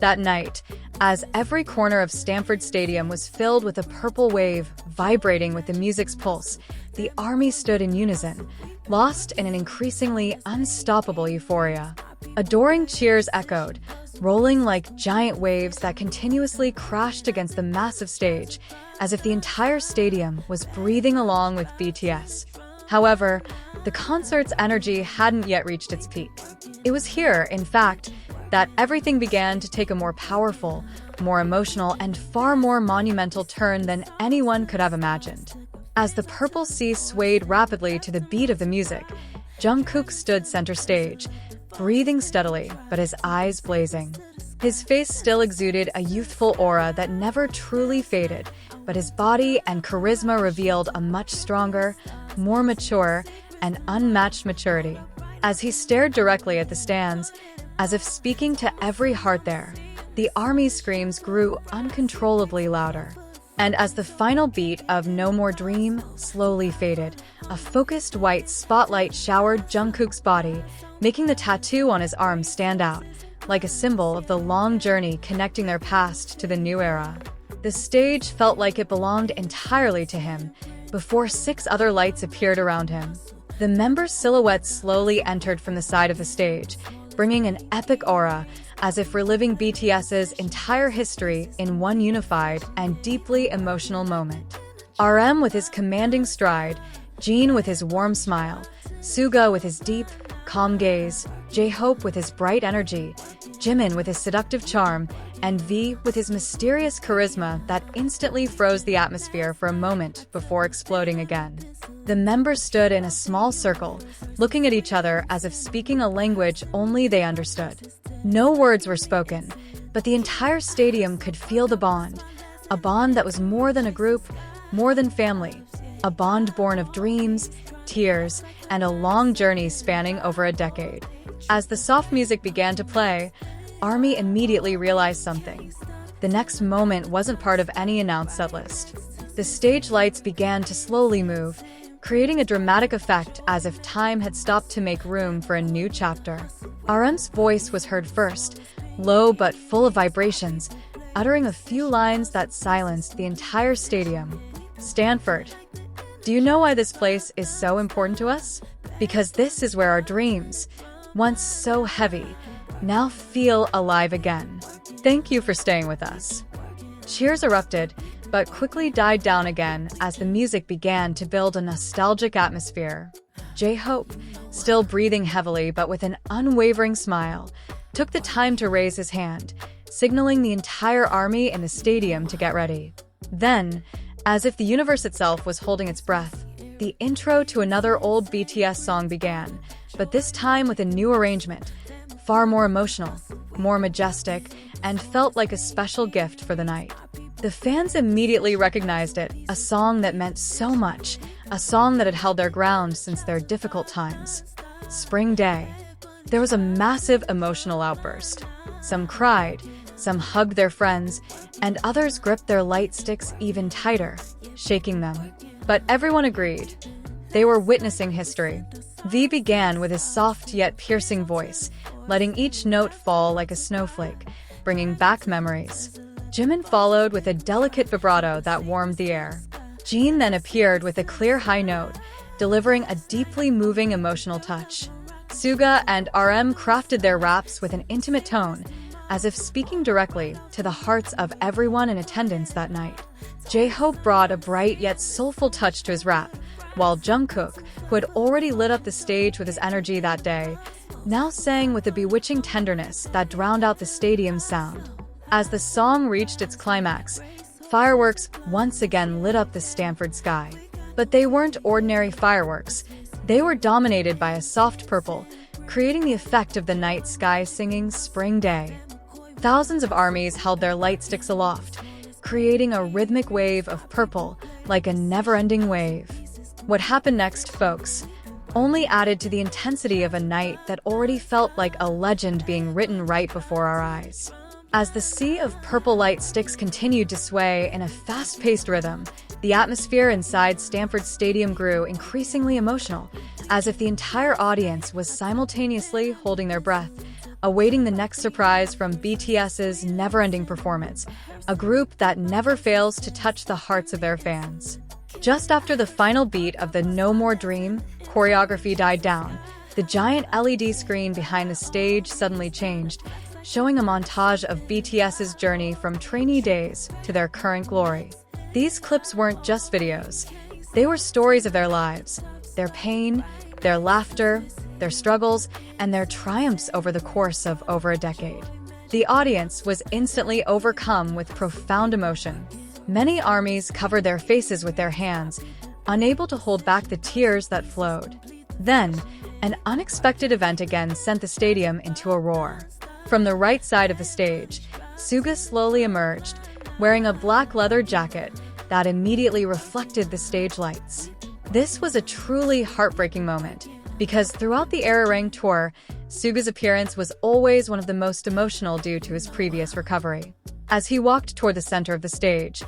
That night, as every corner of Stamford Stadium was filled with a purple wave vibrating with the music's pulse, the army stood in unison, lost in an increasingly unstoppable euphoria. Adoring cheers echoed, rolling like giant waves that continuously crashed against the massive stage, as if the entire stadium was breathing along with BTS. However, the concert's energy hadn't yet reached its peak. It was here, in fact, that everything began to take a more powerful, more emotional, and far more monumental turn than anyone could have imagined. As the purple sea swayed rapidly to the beat of the music, Jungkook stood center stage, breathing steadily, but his eyes blazing. His face still exuded a youthful aura that never truly faded, but his body and charisma revealed a much stronger, more mature, and unmatched maturity. As he stared directly at the stands, as if speaking to every heart there, the army's screams grew uncontrollably louder. And as the final beat of No More Dream slowly faded, a focused white spotlight showered Jungkook's body, making the tattoo on his arm stand out, like a symbol of the long journey connecting their past to the new era. The stage felt like it belonged entirely to him, before 6 other lights appeared around him. The members' silhouettes slowly entered from the side of the stage, bringing an epic aura, as if reliving BTS's entire history in one unified and deeply emotional moment. RM with his commanding stride, Jin with his warm smile, Suga with his deep, calm gaze, J-Hope with his bright energy, Jimin with his seductive charm, and V with his mysterious charisma that instantly froze the atmosphere for a moment before exploding again. The members stood in a small circle, looking at each other as if speaking a language only they understood. No words were spoken, but the entire stadium could feel the bond, a bond that was more than a group, more than family, a bond born of dreams, tears, and a long journey spanning over a decade. As the soft music began to play, ARMY immediately realized something. The next moment wasn't part of any announced setlist. The stage lights began to slowly move, creating a dramatic effect as if time had stopped to make room for a new chapter. RM's voice was heard first, low but full of vibrations, uttering a few lines that silenced the entire stadium. Stanford. Do you know why this place is so important to us? Because this is where our dreams, once so heavy, now feel alive again. Thank you for staying with us. Cheers erupted, but quickly died down again as the music began to build a nostalgic atmosphere. J-Hope, still breathing heavily but with an unwavering smile, took the time to raise his hand, signaling the entire army in the stadium to get ready. Then, as if the universe itself was holding its breath, the intro to another old BTS song began, but this time with a new arrangement, far more emotional, more majestic, and felt like a special gift for the night. The fans immediately recognized it, a song that meant so much, a song that had held their ground since their difficult times. Spring Day. There was a massive emotional outburst. Some cried, some hugged their friends, and others gripped their light sticks even tighter, shaking them. But everyone agreed. They were witnessing history. V began with his soft yet piercing voice, letting each note fall like a snowflake, bringing back memories. Jimin followed with a delicate vibrato that warmed the air. Jin then appeared with a clear high note, delivering a deeply moving emotional touch. Suga and RM crafted their raps with an intimate tone, as if speaking directly to the hearts of everyone in attendance that night. J-Hope brought a bright yet soulful touch to his rap, while Jungkook, who had already lit up the stage with his energy that day, now sang with a bewitching tenderness that drowned out the stadium's sound. As the song reached its climax, fireworks once again lit up the Stanford sky. But they weren't ordinary fireworks. They were dominated by a soft purple, creating the effect of the night sky singing Spring Day. Thousands of armies held their light sticks aloft, creating a rhythmic wave of purple, like a never-ending wave. What happened next, folks, only added to the intensity of a night that already felt like a legend being written right before our eyes. As the sea of purple light sticks continued to sway in a fast-paced rhythm, the atmosphere inside Stamford Stadium grew increasingly emotional, as if the entire audience was simultaneously holding their breath, awaiting the next surprise from BTS's never-ending performance, a group that never fails to touch the hearts of their fans. Just after the final beat of the No More Dream choreography died down, the giant LED screen behind the stage suddenly changed, showing a montage of BTS's journey from trainee days to their current glory. These clips weren't just videos. They were stories of their lives, their pain, their laughter, their struggles, and their triumphs over the course of over a decade. The audience was instantly overcome with profound emotion. Many ARMYs covered their faces with their hands, unable to hold back the tears that flowed. Then, an unexpected event again sent the stadium into a roar. From the right side of the stage, Suga slowly emerged, wearing a black leather jacket that immediately reflected the stage lights. This was a truly heartbreaking moment, because throughout the Arirang tour, Suga's appearance was always one of the most emotional due to his previous recovery. As he walked toward the center of the stage,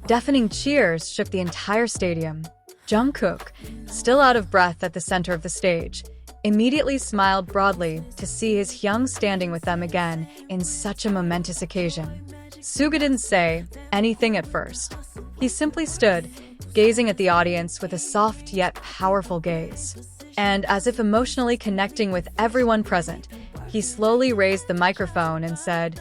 deafening cheers shook the entire stadium. Jungkook, still out of breath at the center of the stage, immediately smiled broadly to see his Hyung standing with them again in such a momentous occasion. Suga didn't say anything at first. He simply stood, gazing at the audience with a soft yet powerful gaze. And as if emotionally connecting with everyone present, he slowly raised the microphone and said,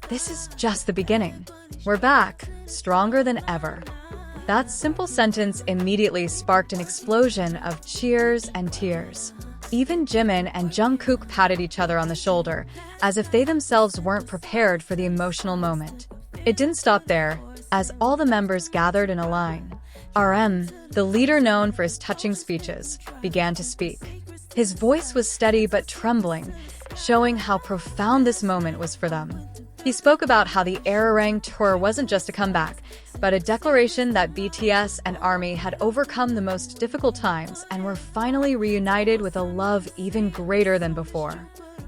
"This is just the beginning. We're back, stronger than ever." That simple sentence immediately sparked an explosion of cheers and tears. Even Jimin and Jungkook patted each other on the shoulder, as if they themselves weren't prepared for the emotional moment. It didn't stop there, as all the members gathered in a line. RM, the leader known for his touching speeches, began to speak. His voice was steady but trembling, showing how profound this moment was for them. He spoke about how the Arirang tour wasn't just a comeback, but a declaration that BTS and ARMY had overcome the most difficult times and were finally reunited with a love even greater than before.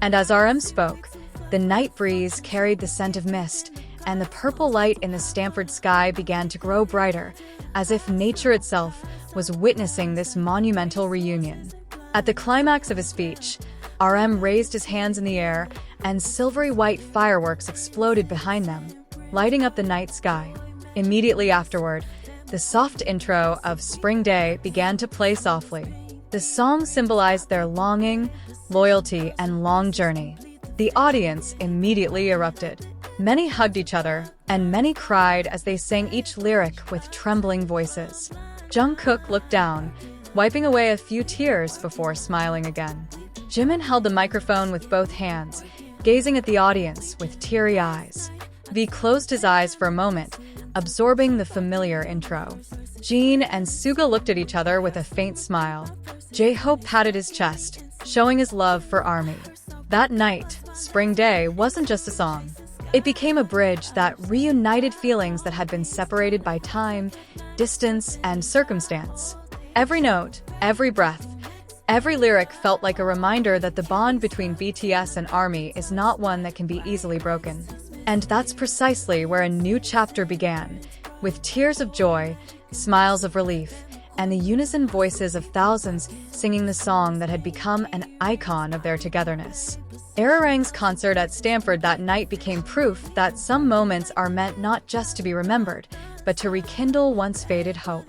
And as RM spoke, the night breeze carried the scent of mist, and the purple light in the Stanford sky began to grow brighter, as if nature itself was witnessing this monumental reunion. At the climax of his speech, RM raised his hands in the air, and silvery white fireworks exploded behind them, lighting up the night sky. Immediately afterward, the soft intro of Spring Day began to play softly. The song symbolized their longing, loyalty, and long journey. The audience immediately erupted. Many hugged each other, and many cried as they sang each lyric with trembling voices. Jungkook looked down, wiping away a few tears before smiling again. Jimin held the microphone with both hands, gazing at the audience with teary eyes. V closed his eyes for a moment, absorbing the familiar intro. Jin and Suga looked at each other with a faint smile. J-Hope patted his chest, showing his love for ARMY. That night, Spring Day wasn't just a song. It became a bridge that reunited feelings that had been separated by time, distance, and circumstance. Every note, every breath, every lyric felt like a reminder that the bond between BTS and ARMY is not one that can be easily broken. And that's precisely where a new chapter began, with tears of joy, smiles of relief, and the unison voices of thousands singing the song that had become an icon of their togetherness. Arirang's concert at Stanford that night became proof that some moments are meant not just to be remembered, but to rekindle once faded hope.